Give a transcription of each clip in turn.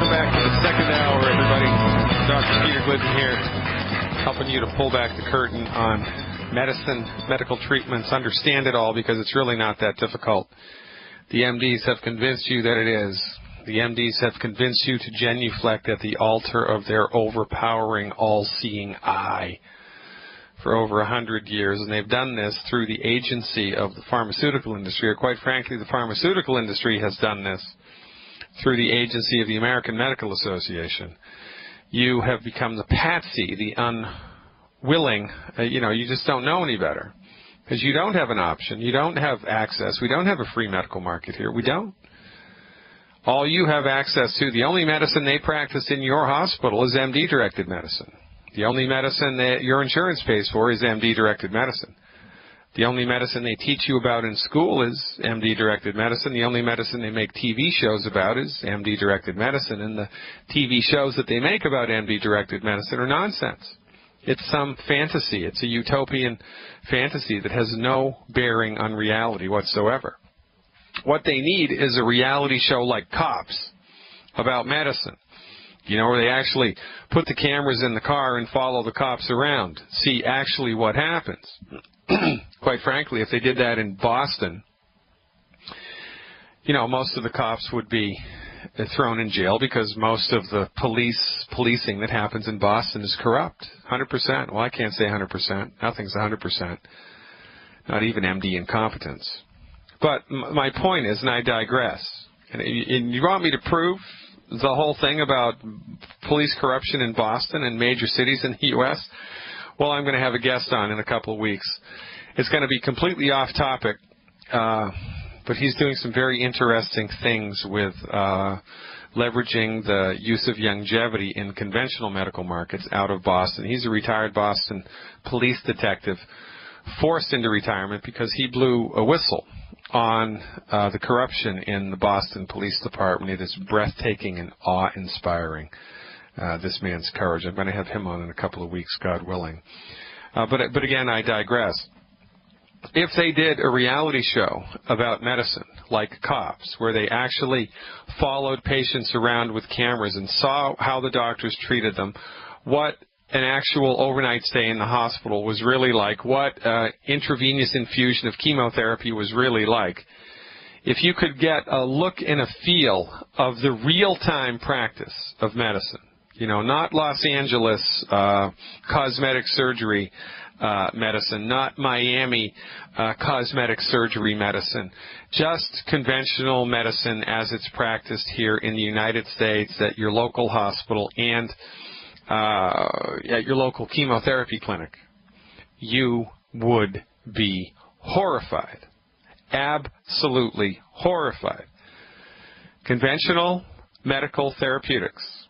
Welcome back to the second hour, everybody. Dr. Peter Glidden here, helping you to pull back the curtain on medicine, medical treatments, understand it all, because it's really not that difficult. The MDs have convinced you that it is. The MDs have convinced you to genuflect at the altar of their overpowering, all-seeing eye for over 100 years, and they've done this through the agency of the pharmaceutical industry, or quite frankly, the pharmaceutical industry has done this through the agency of the American Medical Association. You have become the patsy, the unwilling, you just don't know any better, because you don't have an option, you don't have access, we don't have a free medical market here, we don't. All you have access to, the only medicine they practice in your hospital is MD-directed medicine. The only medicine that your insurance pays for is MD-directed medicine. The only medicine they teach you about in school is MD-directed medicine. The only medicine they make TV shows about is MD-directed medicine. And the TV shows that they make about MD-directed medicine are nonsense. It's some fantasy. It's a utopian fantasy that has no bearing on reality whatsoever. What they need is a reality show like Cops about medicine. Where they actually put the cameras in the car and follow the cops around, see actually what happens. Quite frankly, if they did that in Boston, most of the cops would be thrown in jail, because most of the policing that happens in Boston is corrupt. 100%. Well, I can't say 100%. Nothing's 100%. Not even MD incompetence. But my point is, and I digress, and you want me to prove the whole thing about police corruption in Boston and major cities in the U.S.? Well, I'm going to have a guest on in a couple of weeks. It's going to be completely off topic, but he's doing some very interesting things with leveraging the use of longevity in conventional medical markets out of Boston. He's a retired Boston police detective, forced into retirement because he blew a whistle on the corruption in the Boston Police Department. It is breathtaking and awe-inspiring, this man's courage. I'm going to have him on in a couple of weeks, God willing. But again, I digress. If they did a reality show about medicine, like Cops, where they actually followed patients around with cameras and saw how the doctors treated them, what an actual overnight stay in the hospital was really like, what intravenous infusion of chemotherapy was really like. If you could get a look and a feel of the real-time practice of medicine, not Los Angeles cosmetic surgery medicine, not Miami cosmetic surgery medicine, just conventional medicine as it's practiced here in the United States at your local hospital and at your local chemotherapy clinic, you would be horrified. Absolutely horrified. Conventional medical therapeutics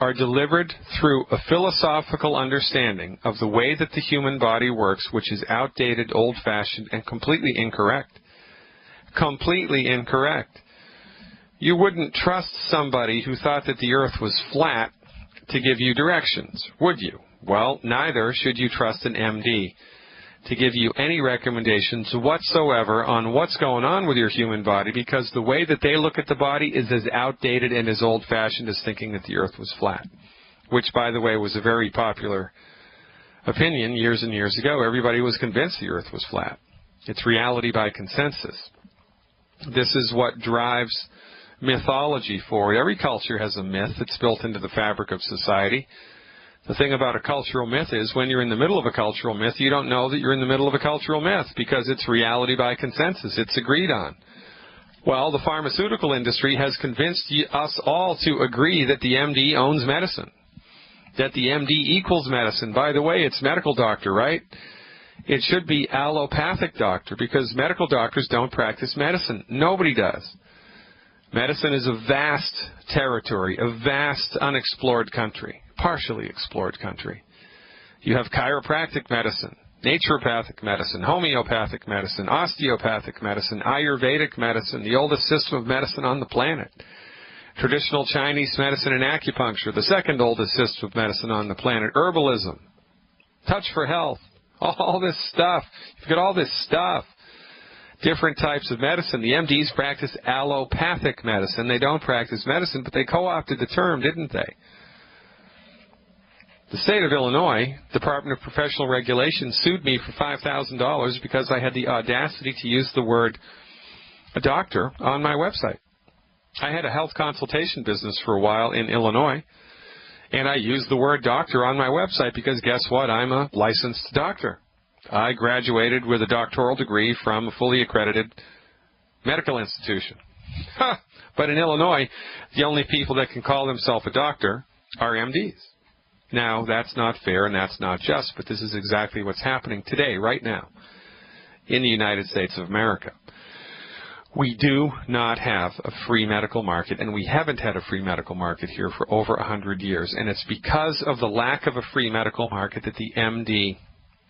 are delivered through a philosophical understanding of the way that the human body works, which is outdated, old-fashioned, and completely incorrect. Completely incorrect. You wouldn't trust somebody who thought that the earth was flat to give you directions, would you? Well, neither should you trust an MD to give you any recommendations whatsoever on what's going on with your human body, because the way that they look at the body is as outdated and as old-fashioned as thinking that the earth was flat, which, by the way, was a very popular opinion years and years ago. Everybody was convinced the earth was flat. It's reality by consensus. This is what drives mythology forward. Every culture has a myth that's built into the fabric of society. The thing about a cultural myth is when you're in the middle of a cultural myth, you don't know that you're in the middle of a cultural myth because it's reality by consensus. It's agreed on. Well, the pharmaceutical industry has convinced us all to agree that the MD owns medicine, that the MD equals medicine. By the way, it's medical doctor, right? It should be allopathic doctor, because medical doctors don't practice medicine. Nobody does. Medicine is a vast territory, a vast unexplored country, partially explored country. You have chiropractic medicine, naturopathic medicine, homeopathic medicine, osteopathic medicine, Ayurvedic medicine, the oldest system of medicine on the planet. Traditional Chinese medicine and acupuncture, the second oldest system of medicine on the planet. Herbalism, touch for health, all this stuff. You've got all this stuff. different types of medicine. The MDs practice allopathic medicine. They don't practice medicine, but they co-opted the term, didn't they? The state of Illinois, Department of Professional Regulation, sued me for $5,000 because I had the audacity to use the word a doctor on my website. I had a health consultation business for a while in Illinois, and I used the word doctor on my website because guess what? I'm a licensed doctor. I graduated with a doctoral degree from a fully accredited medical institution. But in Illinois, the only people that can call themselves a doctor are MDs. Now, that's not fair and that's not just, but this is exactly what's happening today, right now, in the United States of America. We do not have a free medical market, and we haven't had a free medical market here for over 100 years, and it's because of the lack of a free medical market that the MD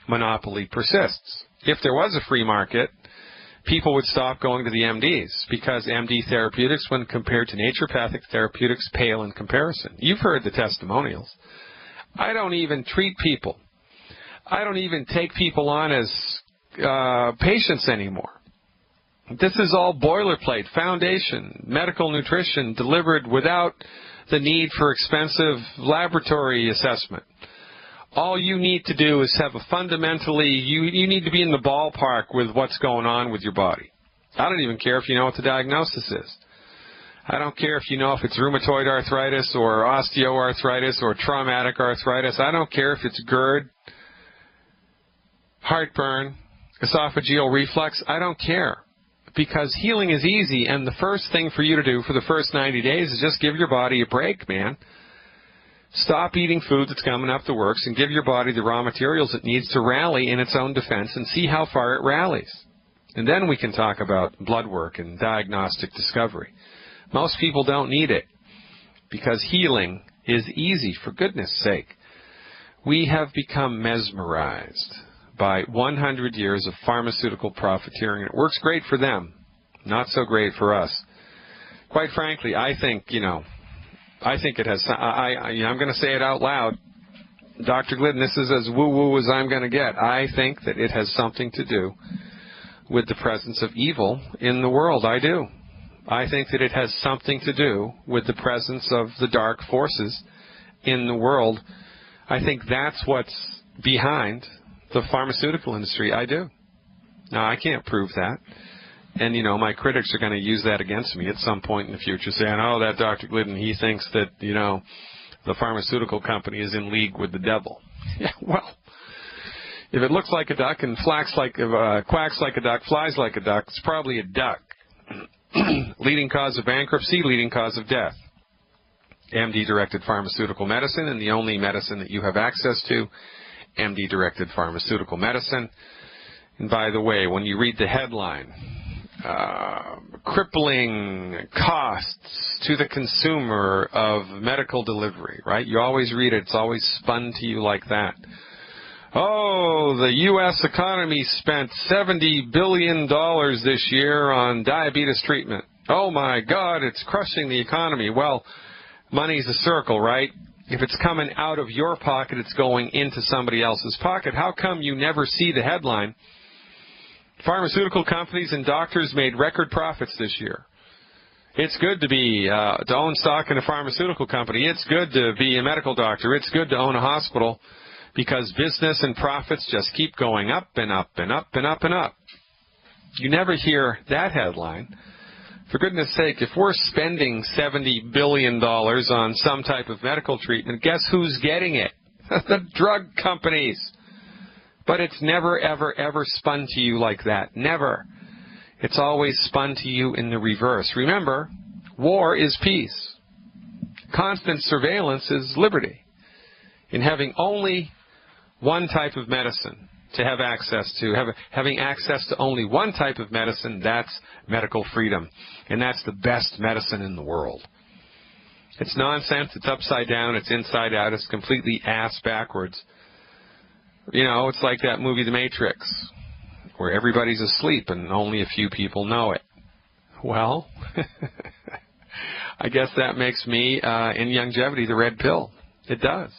monopoly persists. If there was a free market, people would stop going to the MDs because MD therapeutics, when compared to naturopathic therapeutics, pale in comparison. You've heard the testimonials. I don't even treat people. I don't even take people on as patients anymore. This is all boilerplate, foundation, medical nutrition delivered without the need for expensive laboratory assessment. All you need to do is have a fundamentally, you need to be in the ballpark with what's going on with your body. I don't even care if you know what the diagnosis is. I don't care if you know if it's rheumatoid arthritis or osteoarthritis or traumatic arthritis. I don't care if it's GERD, heartburn, esophageal reflux. I don't care. Because healing is easy, and the first thing for you to do for the first 90 days is just give your body a break, man. Stop eating food that's coming up the works and give your body the raw materials it needs to rally in its own defense and see how far it rallies. And then we can talk about blood work and diagnostic discovery. Most people don't need it because healing is easy, for goodness sake. We have become mesmerized by 100 years of pharmaceutical profiteering. It works great for them, not so great for us. Quite frankly, I think it has, I'm going to say it out loud. Dr. Glidden, this is as woo-woo as I'm going to get. I think that it has something to do with the presence of evil in the world. I do. I think that it has something to do with the presence of the dark forces in the world. I think that's what's behind the pharmaceutical industry. I do. Now, I can't prove that. And, my critics are going to use that against me at some point in the future, saying, oh, that Dr. Glidden, he thinks that, the pharmaceutical company is in league with the devil. Yeah, well, if it looks like a duck and quacks like a duck, flies like a duck, it's probably a duck. Leading cause of bankruptcy, leading cause of death. MD-directed pharmaceutical medicine, and the only medicine that you have access to, MD-directed pharmaceutical medicine. And by the way, when you read the headline, crippling costs to the consumer of medical delivery, right? You always read it. It's always spun to you like that. Oh, the U.S. economy spent $70 billion this year on diabetes treatment. Oh, my God, it's crushing the economy. Well, money's a circle, right? If it's coming out of your pocket, it's going into somebody else's pocket. How come you never see the headline? Pharmaceutical companies and doctors made record profits this year. It's good to own stock in a pharmaceutical company. It's good to be a medical doctor. It's good to own a hospital because business and profits just keep going up and up and up and up and up. You never hear that headline. For goodness sake, if we're spending $70 billion on some type of medical treatment, guess who's getting it? The drug companies. But it's never, ever, ever spun to you like that. Never. It's always spun to you in the reverse. Remember, war is peace. Constant surveillance is liberty. In having only one type of medicine to have access to, having access to only one type of medicine, that's medical freedom. And that's the best medicine in the world. It's nonsense. It's upside down. It's inside out. It's completely ass backwards. It's like that movie The Matrix, where everybody's asleep and only a few people know it. Well, I guess that makes me, in longevity, the red pill. It does.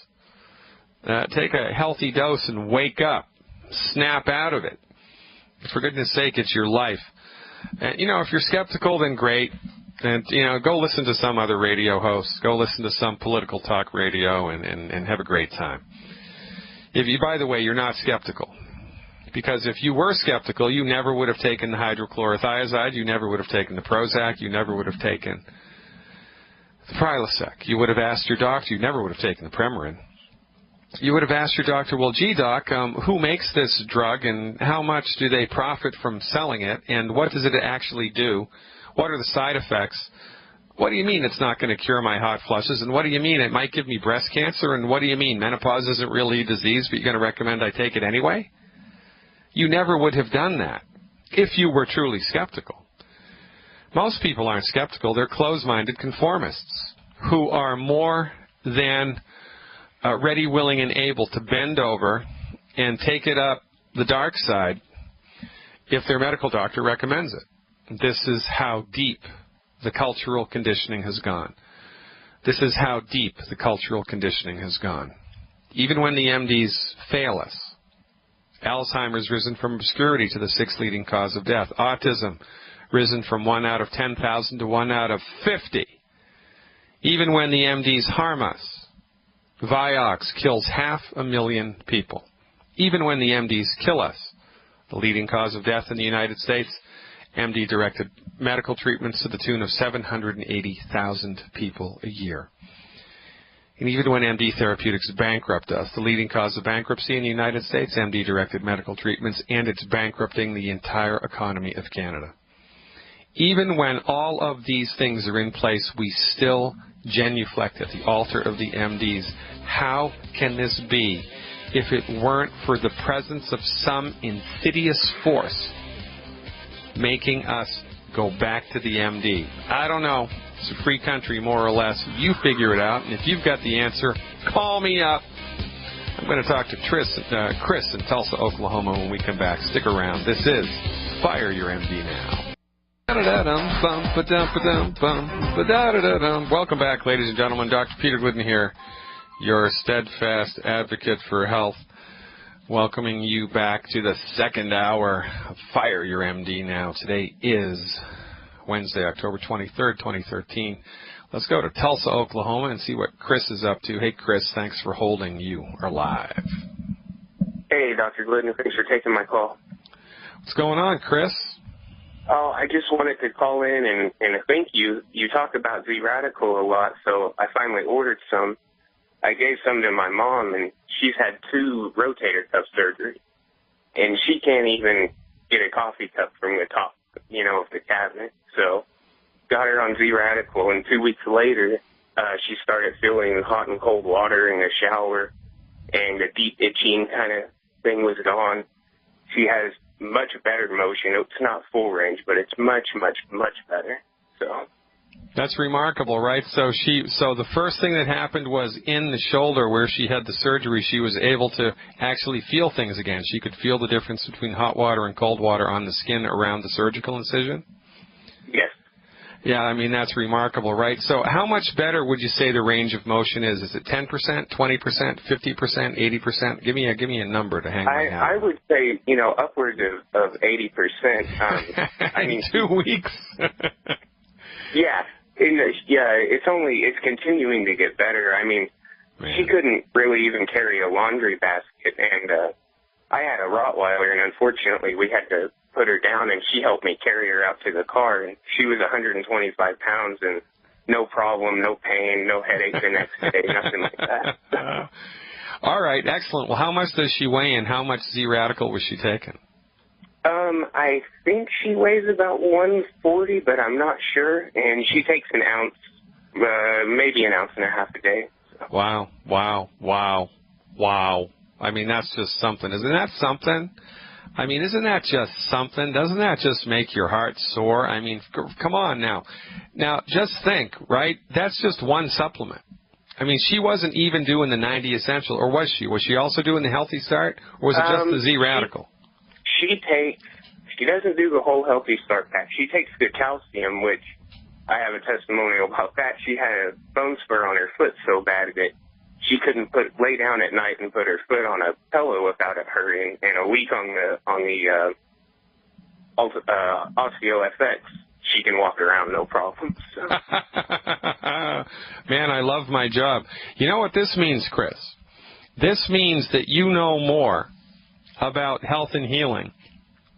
Take a healthy dose and wake up. Snap out of it. For goodness sake, it's your life. And, if you're skeptical, then great. And, go listen to some other radio host. Go listen to some political talk radio and have a great time. By the way, you're not skeptical. Because if you were skeptical, you never would have taken the hydrochlorothiazide, you never would have taken the Prozac, you never would have taken the Prilosec. You would have asked your doctor, you never would have taken the Premarin. You would have asked your doctor, well, gee, doc, who makes this drug and how much do they profit from selling it and what does it actually do? What are the side effects? What do you mean it's not going to cure my hot flushes? And what do you mean it might give me breast cancer? And what do you mean menopause isn't really a disease, but you're going to recommend I take it anyway? You never would have done that if you were truly skeptical. Most people aren't skeptical. They're closed-minded conformists who are more than ready, willing, and able to bend over and take it up the dark side if their medical doctor recommends it. This is how deep the cultural conditioning has gone. This is how deep the cultural conditioning has gone. Even when the MDs fail us, Alzheimer's risen from obscurity to the 6th leading cause of death. Autism risen from 1 out of 10,000 to 1 out of 50. Even when the MDs harm us, Vioxx kills 500,000 people. Even when the MDs kill us, the leading cause of death in the United States, MD-directed medical treatments to the tune of 780,000 people a year. And even when MD Therapeutics bankrupt us, the leading cause of bankruptcy in the United States, MD-directed medical treatments, and it's bankrupting the entire economy of Canada. Even when all of these things are in place, we still genuflect at the altar of the MDs. How can this be if it weren't for the presence of some insidious force making us go back to the MD? I don't know. It's a free country, more or less. You figure it out, and if you've got the answer, call me up. I'm going to talk to Chris in Tulsa, Oklahoma when we come back. Stick around. This is Fire Your MD Now. Welcome back, ladies and gentlemen. Dr. Peter Glidden here, your steadfast advocate for health, welcoming you back to the second hour of Fire Your MD Now. Today is Wednesday, October 23rd, 2013. Let's go to Tulsa, Oklahoma, and see what Chris is up to. Hey, Chris, thanks for holding. You are live. Hey, Dr. Glidden, thanks for taking my call. What's going on, Chris? Oh, I just wanted to call in and thank you. You talk about Z-Radical a lot, so I finally ordered some. I gave some to my mom, and she's had 2 rotator cuff surgery, and she can't even get a coffee cup from the top, of the cabinet. So got her on Z-Radical, and 2 weeks later, she started feeling hot and cold water in the shower, and the deep itching kind of thing was gone. She has much better motion. It's not full range, but it's much, much, much better. So that's remarkable, right? So the first thing that happened was in the shoulder where she had the surgery, she was able to actually feel things again. She could feel the difference between hot water and cold water on the skin around the surgical incision? Yes. Yeah, I mean, that's remarkable, right? So how much better would you say the range of motion is? Is it 10%, 20%, 50%, 80%? Give me a number to hang my hat on. I would say, upwards of 80%. I mean, 2 weeks? Yeah. It's continuing to get better. I mean, Man. She couldn't really even carry a laundry basket, and I had a Rottweiler, and unfortunately we had to put her down, and she helped me carry her out to the car, and she was 125 pounds, and no problem, no pain, no headache the next day, nothing like that. All right, excellent. Well, how much does she weigh, and how much Z-Radical was she taking? I think she weighs about 140, but I'm not sure, and she takes an ounce, maybe an ounce and a half a day. So. Wow. I mean, that's just something. Isn't that something? I mean, isn't that just something? Doesn't that just make your heart soar? I mean, come on now. Now, just think, right? That's just one supplement. I mean, she wasn't even doing the 90 Essential, or was she? Was she also doing the Healthy Start, or was it just the Z-Radical? She doesn't do the whole Healthy Start pack. She takes the calcium, which I have a testimonial about that. She had a bone spur on her foot so bad that she couldn't lay down at night and put her foot on a pillow without it hurting. And a week on the OsteoFX, she can walk around no problem. So. Man, I love my job. You know what this means, Chris? This means that you know more about health and healing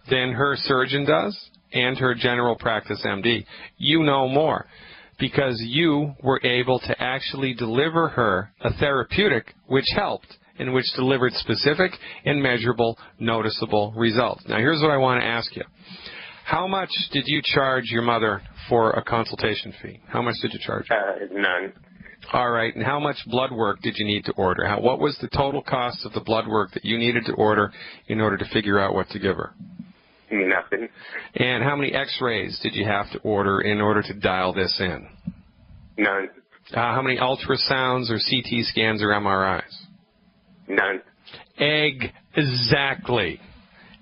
than her surgeon does and her general practice MD. You know more because you were able to actually deliver her a therapeutic which helped and which delivered specific and measurable, noticeable results. Now, here's what I want to ask you. How much did you charge your mother for a consultation fee? How much did you charge? None. All right. And how much blood work did you need to order? What was the total cost of the blood work that you needed to order in order to figure out what to give her? Nothing. And how many x-rays did you have to order in order to dial this in? None. How many ultrasounds or CT scans or MRIs? None. Exactly.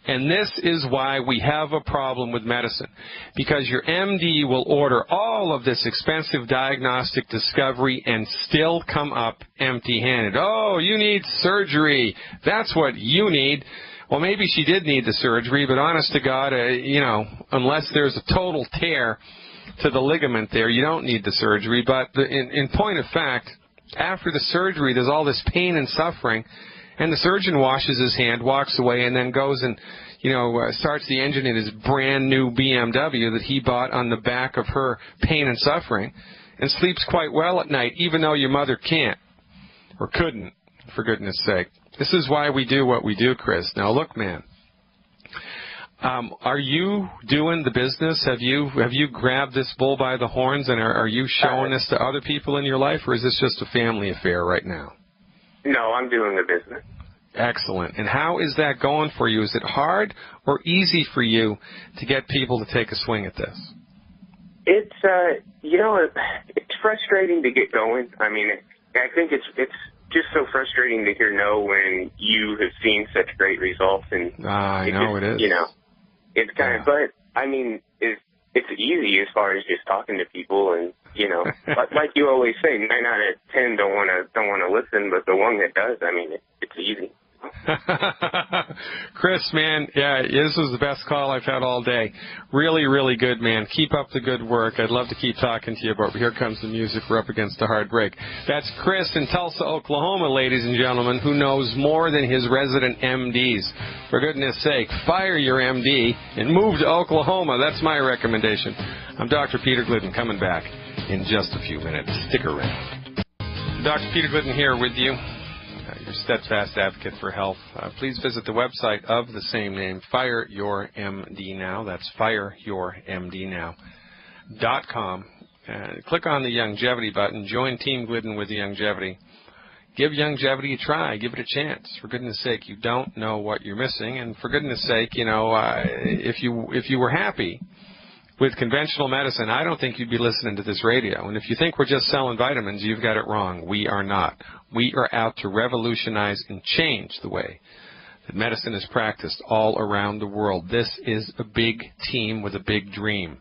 And this is why we have a problem with medicine, because your MD will order all of this expensive diagnostic discovery and still come up empty-handed. Oh, you need surgery. That's what you need. Well, maybe she did need the surgery, but honest to God, unless there's a total tear to the ligament there, you don't need the surgery. But in point of fact, after the surgery, there's all this pain and suffering, and the surgeon washes his hand, walks away, and then goes and, starts the engine in his brand new BMW that he bought on the back of her pain and suffering, and sleeps quite well at night, even though your mother can't or couldn't, for goodness sake. This is why we do what we do, Chris. Now, look, man. Are you doing the business? Have you grabbed this bull by the horns, and are you showing this to other people in your life, or is this just a family affair right now? No, I'm doing the business. Excellent. And how is that going for you? Is it hard or easy for you to get people to take a swing at this? It's it's frustrating to get going. I mean, I think it's just so frustrating to hear no when you have seen such great results. And I know it is. It's kind of, but I mean, it's easy as far as just talking to people, and like you always say, 9 out of 10 don't want to listen, but the one that does, I mean, it's easy. Chris, man, yeah, this was the best call I've had all day. Really, really good, man. Keep up the good work. I'd love to keep talking to you, but here comes the music. We're up against a hard break. That's Chris in Tulsa, Oklahoma, ladies and gentlemen, who knows more than his resident MDs. For goodness sake, fire your MD and move to Oklahoma. That's my recommendation. I'm Dr. Peter Glidden, coming back in just a few minutes. Stick around. Dr. Peter Glidden here with you. Your steadfast advocate for health. Please visit the website of the same name, Fire Your MD Now. That's fireyourmdnow.com. Click on the Longevity button. Join Team Glidden with the Longevity. Give Longevity a try. Give it a chance. For goodness sake, you don't know what you're missing. And for goodness sake, if you were happy with conventional medicine, I don't think you'd be listening to this radio. And if you think we're just selling vitamins, you've got it wrong. We are not. We are out to revolutionize and change the way that medicine is practiced all around the world. This is a big team with a big dream.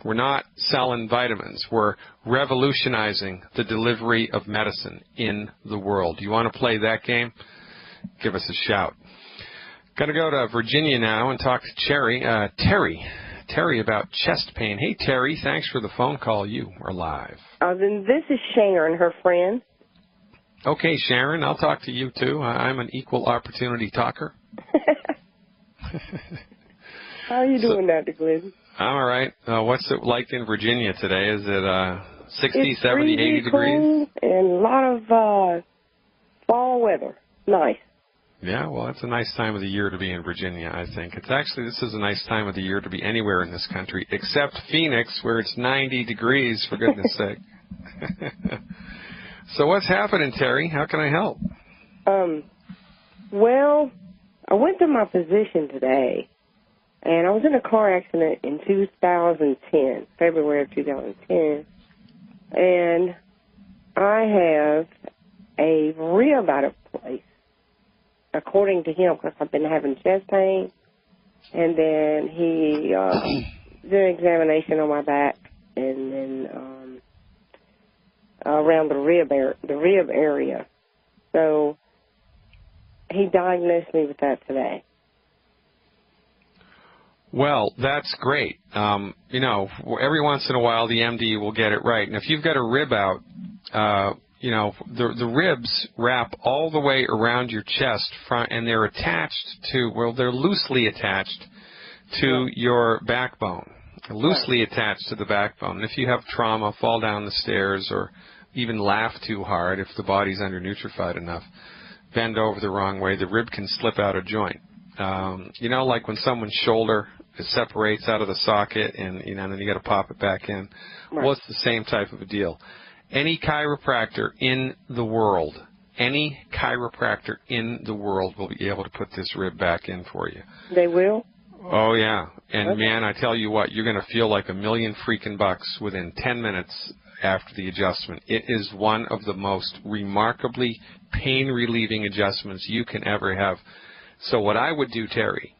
We're not selling vitamins. We're revolutionizing the delivery of medicine in the world. You want to play that game? Give us a shout. Going to go to Virginia now and talk to Terry about chest pain. Hey, Terry, thanks for the phone call. You are live. Then this is Sharon, her friend. Okay, Sharon, I'll talk to you, too. I'm an equal opportunity talker. How are you doing, Dr. Glidden? I'm all right. What's it like in Virginia today? Is it 60, it's 70, 80 degrees? Cool and a lot of fall weather. Nice. Yeah, well, it's a nice time of the year to be in Virginia, I think. This is a nice time of the year to be anywhere in this country, except Phoenix, where it's 90 degrees, for goodness sake. So what's happening, Terry? How can I help? Well, I went to my physician today, and I was in a car accident in 2010, February of 2010, and I have a rib out of place, according to him, because I've been having chest pain, and then he did an examination on my back, and then around the rib area. So he diagnosed me with that today. Well, that's great. You know, every once in a while the MD will get it right. And if you've got a rib out, you know, the ribs wrap all the way around your chest, front, and they're attached to, well, they're loosely attached to your backbone, loosely attached to the backbone. And if you have trauma, fall down the stairs, or even laugh too hard, if the body's under-nutrified enough, bend over the wrong way, the rib can slip out of joint. You know, like when someone's shoulder separates out of the socket, and you know, and then you got to pop it back in. Right. Well, it's the same type of a deal. Any chiropractor in the world, will be able to put this rib back in for you. They will? Oh yeah, and Okay. man, I tell you what, you're going to feel like $1,000,000 freaking bucks within 10 minutes after the adjustment. It is one of the most remarkably pain-relieving adjustments you can ever have. So what I would do, Terry,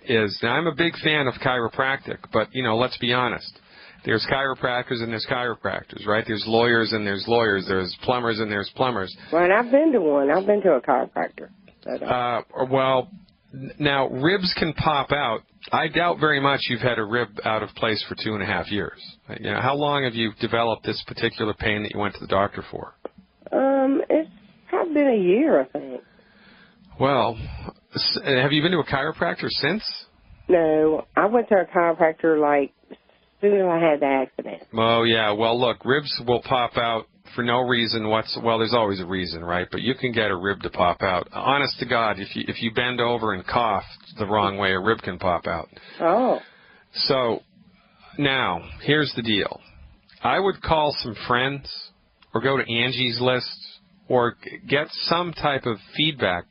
is, now I'm a big fan of chiropractic, but, you know, let's be honest. There's chiropractors and there's chiropractors, right? There's lawyers and there's lawyers. There's plumbers and there's plumbers. Well, and I've been to one. I've been to a chiropractor. But, Well, now, ribs can pop out. I doubt very much you've had a rib out of place for 2.5 years. You know, how long have you developed this particular pain that you went to the doctor for? it's probably been a year, I think. Well, have you been to a chiropractor since? No, I went to a chiropractor like as soon as I had the accident. Oh, yeah. Well, look, ribs will pop out for no reason whatsoever. Well, there's always a reason, right? But you can get a rib to pop out. Honest to God, if you bend over and cough the wrong way, a rib can pop out. Oh. So now, here's the deal. I would call some friends or go to Angie's List or get some type of feedback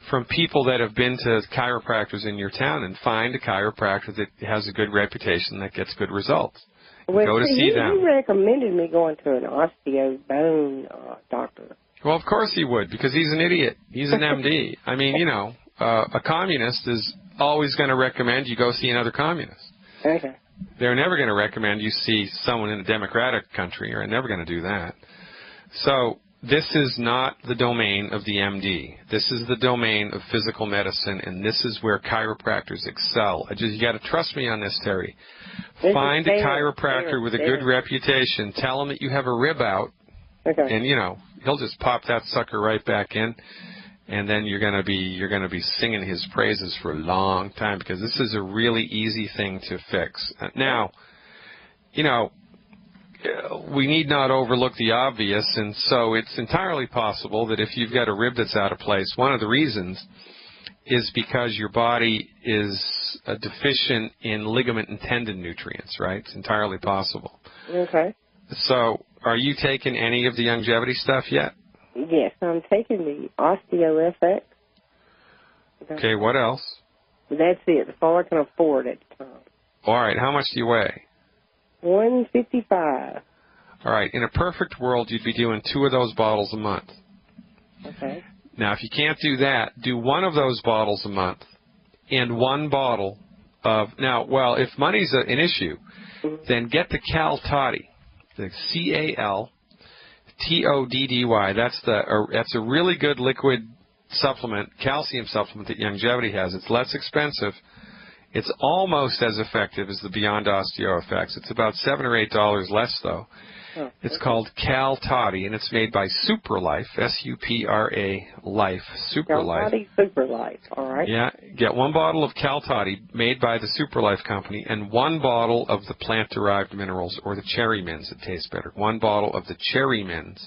from people that have been to chiropractors in your town and find a chiropractor that has a good reputation, that gets good results. Well, Go to see them. He recommended me going to an osteo bone doctor. Well, of course he would, because he's an idiot. He's an MD. I mean, you know, a communist is always going to recommend you go see another communist. Okay. They're never going to recommend you see someone in a democratic country. They're never going to do that. So this is not the domain of the MD. This is the domain of physical medicine, and this is where chiropractors excel. You got to trust me on this, Terry. Find a chiropractor with a good reputation. Tell him that you have a rib out, and you know he'll just pop that sucker right back in, and then you're gonna be singing his praises for a long time, because this is a really easy thing to fix. Now, you know, we need not overlook the obvious, and so it's entirely possible that if you've got a rib that's out of place, one of the reasons is because your body is deficient in ligament and tendon nutrients, right? It's entirely possible. Okay. So are you taking any of the longevity stuff yet? Yes, I'm taking the Osteo FX. Okay, what else? That's it. That's all I can afford at the time. All right, how much do you weigh? 155. All right, in a perfect world, you'd be doing 2 of those bottles a month. Okay. Now, if you can't do that, do 1 of those bottles a month and 1 bottle of, now, well, if money's an issue, then get the Cal Toddy, the CALTODDY. That's a really good liquid supplement, calcium supplement that Longevity has. It's less expensive. It's almost as effective as the Beyond Osteo Effects. It's about $7 or $8 less, though. Oh, it's called Cal Toddy, and it's made by Superlife, S-U-P-R-A, Life, Superlife. Cal Toddy Superlife, all right. Yeah, get 1 bottle of Cal Toddy made by the Superlife company and 1 bottle of the plant-derived minerals, or the cherry mints. It tastes better. 1 bottle of the cherry mints.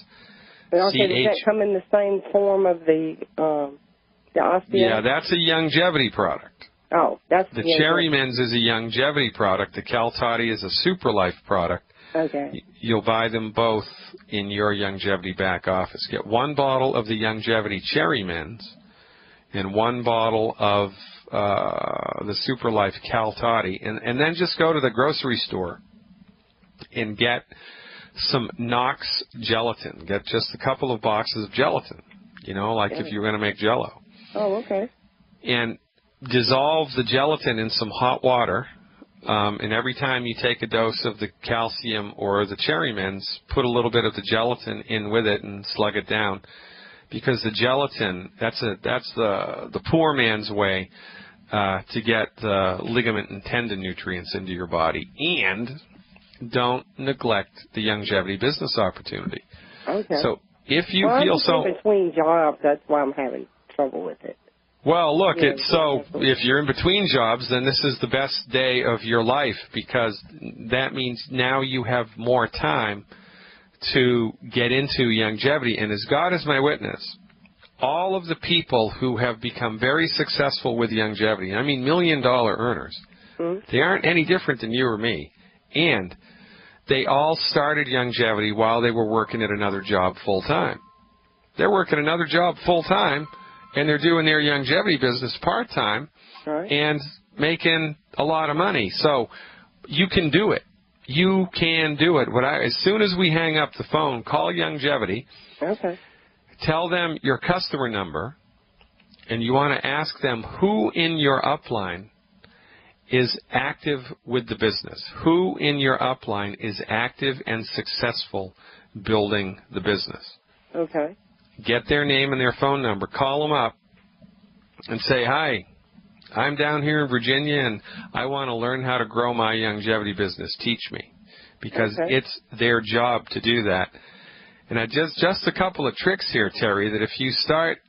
Okay, does that come in the same form of the Osteo? Yeah, that's a longevity product. Oh, that's the cherry mints is a longevity product. The Cal Toddy is a Superlife product. Okay. You'll buy them both in your longevity back office. Get 1 bottle of the longevity cherry mints and 1 bottle of the Superlife Cal Toddy, and then just go to the grocery store and get some Knox gelatin. Get just a couple of boxes of gelatin, you know, like if you're going to make Jell-O. Oh, okay. And dissolve the gelatin in some hot water. And every time you take a dose of the calcium or the cherry mints, put a little bit of the gelatin in with it and slug it down, because the gelatin, that's the poor man's way to get ligament and tendon nutrients into your body. And don't neglect the longevity business opportunity. Okay. So if you well, feel I'm so... in between jobs, that's why I'm having trouble with it. Well, look, Yeah, if you're in between jobs, then this is the best day of your life, because that means now you have more time to get into longevity. And as God is my witness, all of the people who have become very successful with longevity, I mean million-dollar earners, they aren't any different than you or me. And they all started longevity while they were working at another job full-time. They're working another job full-time, and they're doing their longevity business part-time and making a lot of money. So you can do it. You can do it. As soon as we hang up the phone, call longevity. Okay. Tell them your customer number, and you want to ask them who in your upline is active with the business. Who in your upline is active and successful building the business? Okay. Get their name and their phone number. Call them up and say, hi, I'm down here in Virginia, and I want to learn how to grow my longevity business. Teach me. Because it's their job to do that. And just a couple of tricks here, Terry, that if you start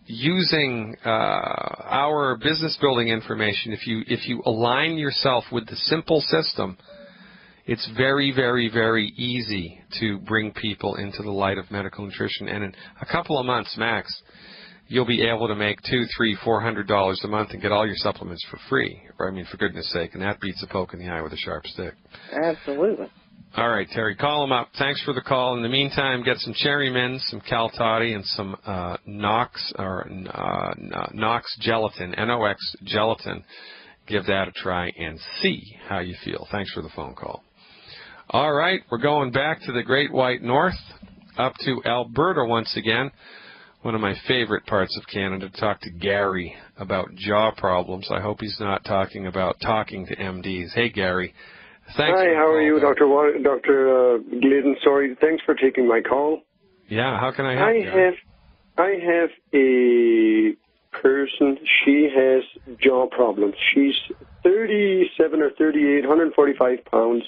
using our business building information, if you align yourself with the simple system, it's very, very, very easy to bring people into the light of medical nutrition. And in a couple of months max, you'll be able to make $200, $300, $400 a month and get all your supplements for free. I mean, for goodness sake, and that beats a poke in the eye with a sharp stick. Absolutely. All right, Terry, call them up. Thanks for the call. In the meantime, get some Cherry Mints, some Cal Toddy, and some Nox gelatin, N-O-X gelatin. Give that a try and see how you feel. Thanks for the phone call. All right, we're going back to the Great White North, up to Alberta once again, one of my favorite parts of Canada, to talk to Gary about jaw problems. I hope he's not talking about talking to MDs. Hey, Gary. Thanks. Hi, how are you, Dr. Glidden? Sorry, thanks for taking my call. Yeah, how can I help you? I have a person, she has jaw problems. She's 37 or 38, 145 pounds.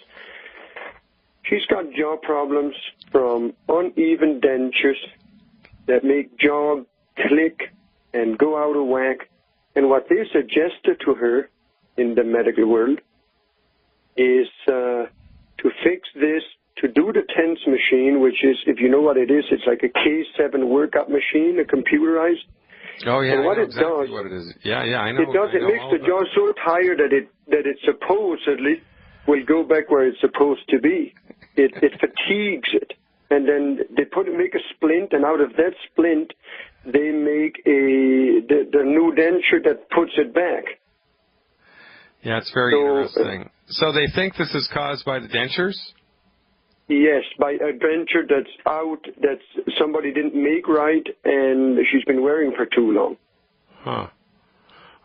She's got jaw problems from uneven dentures that make jaw click and go out of whack. And what they suggested to her in the medical world is to fix this, to do the TENS machine, which is, if you know what it is, it's like a K7 workup machine, a computerized. Oh, yeah, and what I know it exactly does, what it is. Yeah, I know. It makes the jaw so tired that it supposedly will go back where it's supposed to be. It fatigues it. And then they make a splint, and out of that splint, they make the new denture that puts it back. Yeah, it's very interesting. So they think this is caused by the dentures? Yes, by a denture that's out, that somebody didn't make right, and she's been wearing for too long. Huh.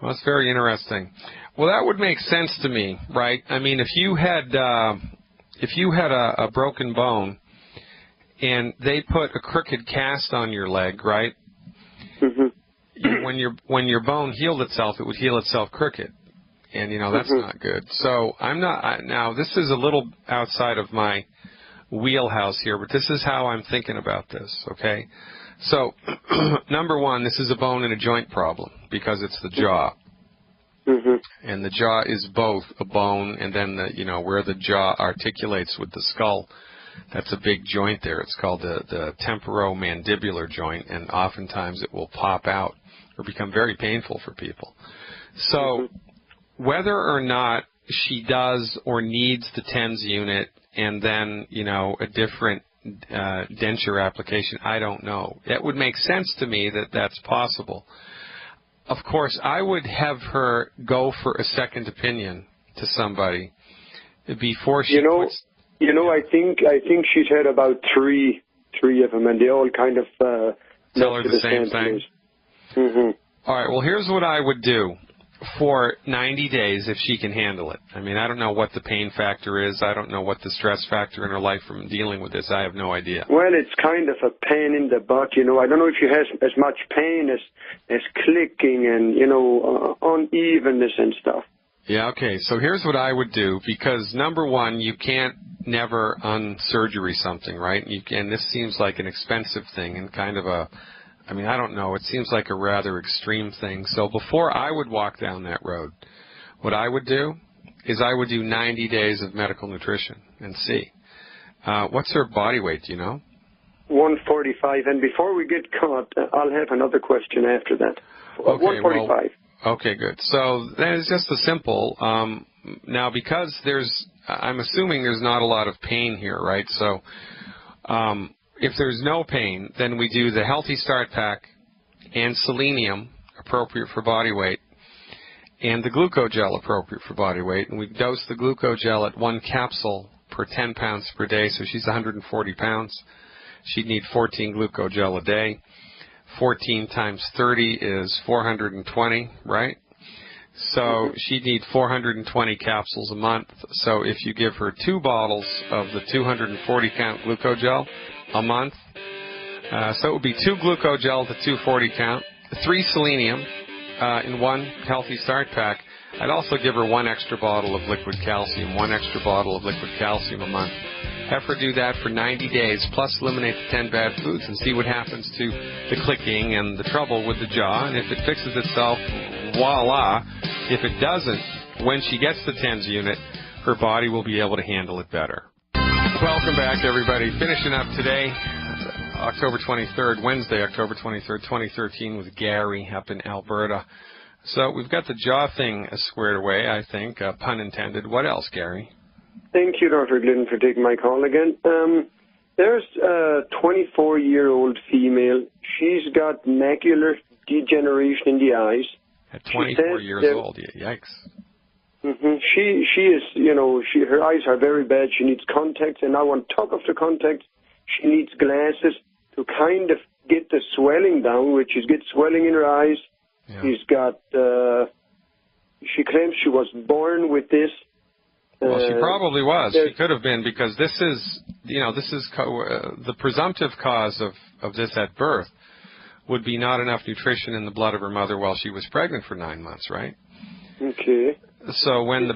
Well, that's very interesting. Well, that would make sense to me, right? I mean, if you had a broken bone and they put a crooked cast on your leg, right? Mm-hmm. When your bone healed itself, it would heal itself crooked. And, that's not good. So now this is a little outside of my wheelhouse here, but this is how I'm thinking about this, okay? So, number one, this is a bone and a joint problem because it's the jaw. Mm-hmm. And the jaw is both a bone and then where the jaw articulates with the skull, that's a big joint there. It's called the temporomandibular joint, and oftentimes it will pop out or become very painful for people. So whether or not she does or needs the TENS unit and then, a different denture application, I don't know. It would make sense to me that that's possible. Of course, I would have her go for a second opinion to somebody before she puts... I think she's had about three of them, and they all kind of tell her the same thing. Mm-hmm. All right. Well, here's what I would do. for 90 days if she can handle it. I mean, I don't know what the pain factor is. I don't know what the stress factor in her life from dealing with this. I have no idea. Well, it's kind of a pain in the butt, you know. I don't know if she has as much pain as clicking and, you know, unevenness and stuff. Yeah, okay. So here's what I would do, because number one, you can't never unsurgery something, right? And this seems like an expensive thing and kind of a, I mean, I don't know. It seems like a rather extreme thing. So before I would walk down that road, what I would do is I would do 90 days of medical nutrition and see. What's her body weight, do you know? 145. And before we get caught, I'll have another question after that. Okay, 145. Well, okay, good. So that is just a simple. Now, because I'm assuming there's not a lot of pain here, right? So if there's no pain, then we do the Healthy Start Pack and selenium, appropriate for body weight, and the glucogel, appropriate for body weight. And we dose the glucogel at 1 capsule per 10 pounds per day. So she's 140 pounds. She'd need 14 glucogel a day. 14 times 30 is 420, right? So she'd need 420 capsules a month. So if you give her 2 bottles of the 240 count glucogel a month, so it would be 2 glucogel to 240 count, 3 selenium in 1 Healthy Start Pack. I'd also give her 1 extra bottle of liquid calcium, 1 extra bottle of liquid calcium a month. Have her do that for 90 days, plus eliminate the 10 bad foods and see what happens to the clicking and the trouble with the jaw. And if it fixes itself, voila. If it doesn't, when she gets the TENS unit, her body will be able to handle it better. Welcome back, everybody. Finishing up today, October 23rd, Wednesday, October 23rd, 2013, with Gary up in Alberta. So we've got the jaw thing squared away, I think, pun intended. What else, Gary? Thank you, Dr. Glidden, for taking my call again. There's a 24-year-old female. She's got macular degeneration in the eyes. At 24 years old, yikes. Mm-hmm. She is, you know, her eyes are very bad. She needs contacts, and now on top of the contacts, she needs glasses to kind of get the swelling down, which is get swelling in her eyes. Yeah. She's got, she claims she was born with this. Well, she probably was. She could have been, because this is, you know, this is the presumptive cause of this at birth would be not enough nutrition in the blood of her mother while she was pregnant for 9 months, right? Okay. So when the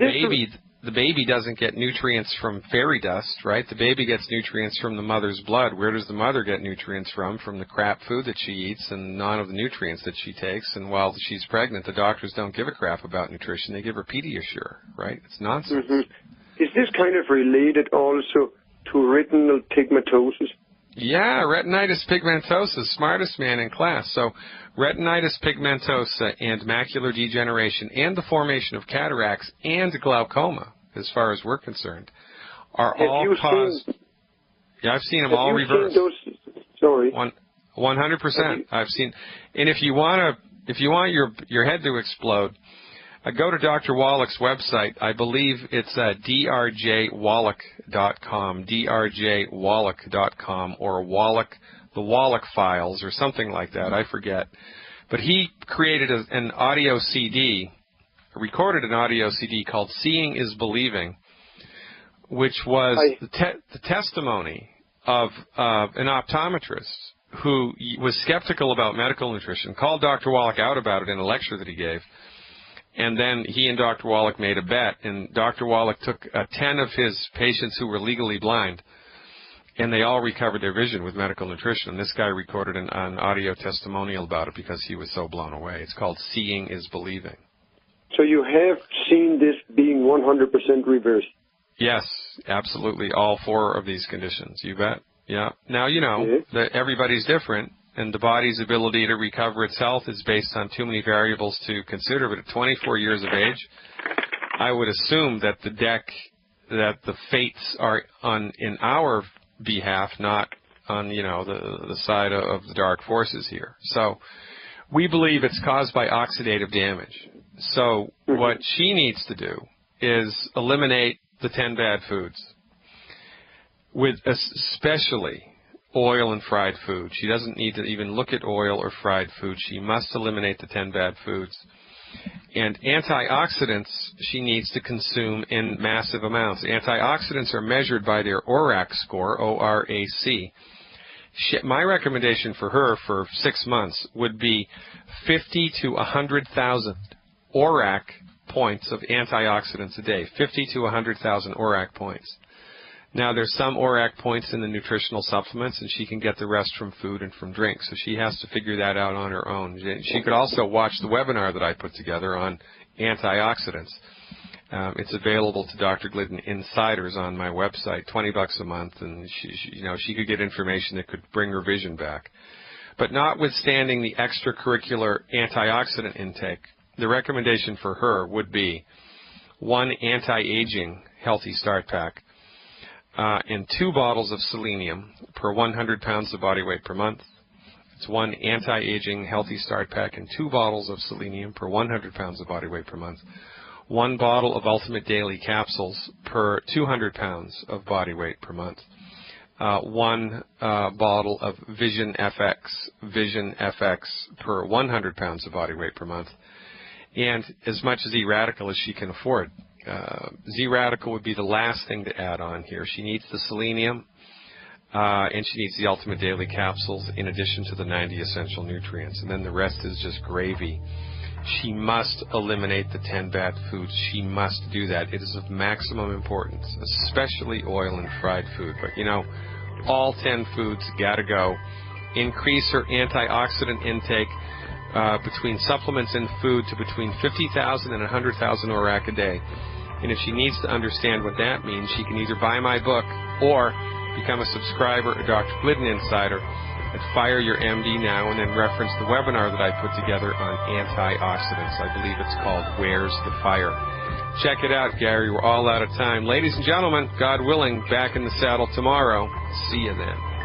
baby doesn't get nutrients from fairy dust, right? The baby gets nutrients from the mother's blood. Where does the mother get nutrients from? From the crap food that she eats and none of the nutrients that she takes. And while she's pregnant, the doctors don't give a crap about nutrition. They give her Pediasure, right? It's nonsense. Mm-hmm. Is this kind of related also to retinal pigmentosis? Yeah, retinitis pigmentosa, smartest man in class. So retinitis pigmentosa and macular degeneration and the formation of cataracts and glaucoma, as far as we're concerned, are all caused. Yeah, I've seen them all reversed. Sorry. 100%. I've seen. And if you want your head to explode, go to Dr. Wallach's website. I believe it's drjwallach.com, drjwallach.com, or the Wallach Files, or something like that. I forget. But he created an audio CD, recorded an audio CD called Seeing is Believing, which was the testimony of an optometrist who was skeptical about medical nutrition, called Dr. Wallach out about it in a lecture that he gave. And then he and Dr. Wallach made a bet, and Dr. Wallach took 10 of his patients who were legally blind, and they all recovered their vision with medical nutrition. And this guy recorded an audio testimonial about it because he was so blown away. It's called Seeing is Believing. So you have seen this being 100% reversed? Yes, absolutely. All 4 of these conditions. You bet. Yeah. Now, you know that everybody's different. And the body's ability to recover its health is based on too many variables to consider. But at 24 years of age, I would assume that the fates are in our behalf, not on, you know, the side of the dark forces here. So we believe it's caused by oxidative damage. So what she needs to do is eliminate the 10 bad foods, with especially oil and fried food. She doesn't need to even look at oil or fried food. She must eliminate the 10 bad foods. And antioxidants she needs to consume in massive amounts. Antioxidants are measured by their ORAC score, O-R-A-C. My recommendation for her for 6 months would be 50 to 100,000 ORAC points of antioxidants a day. 50 to 100,000 ORAC points. Now, there's some ORAC points in the nutritional supplements, and she can get the rest from food and from drink. So she has to figure that out on her own. She could also watch the webinar that I put together on antioxidants. It's available to Dr. Glidden Insiders on my website, $20 a month, and she could get information that could bring her vision back. But notwithstanding the extracurricular antioxidant intake, the recommendation for her would be 1 anti-aging healthy start pack, and 2 bottles of selenium per 100 pounds of body weight per month. It's 1 anti-aging healthy start pack and 2 bottles of selenium per 100 pounds of body weight per month. 1 bottle of Ultimate Daily capsules per 200 pounds of body weight per month. 1 bottle of Vision FX per 100 pounds of body weight per month. And as much Z-Radical as she can afford. Z-Radical would be the last thing to add on here. She needs the selenium, and she needs the Ultimate Daily capsules in addition to the 90 essential nutrients. And then the rest is just gravy. She must eliminate the 10 bad foods. She must do that. It is of maximum importance, especially oil and fried food. But, all 10 foods got to go. Increase her antioxidant intake between supplements and food to between 50,000 and 100,000 ORAC a day. And if she needs to understand what that means, she can either buy my book or become a subscriber, a Dr. Glidden Insider, at Fire Your MD Now, and then reference the webinar that I put together on antioxidants. I believe it's called Where's the Fire? Check it out, Gary. We're all out of time. Ladies and gentlemen, God willing, back in the saddle tomorrow. See you then.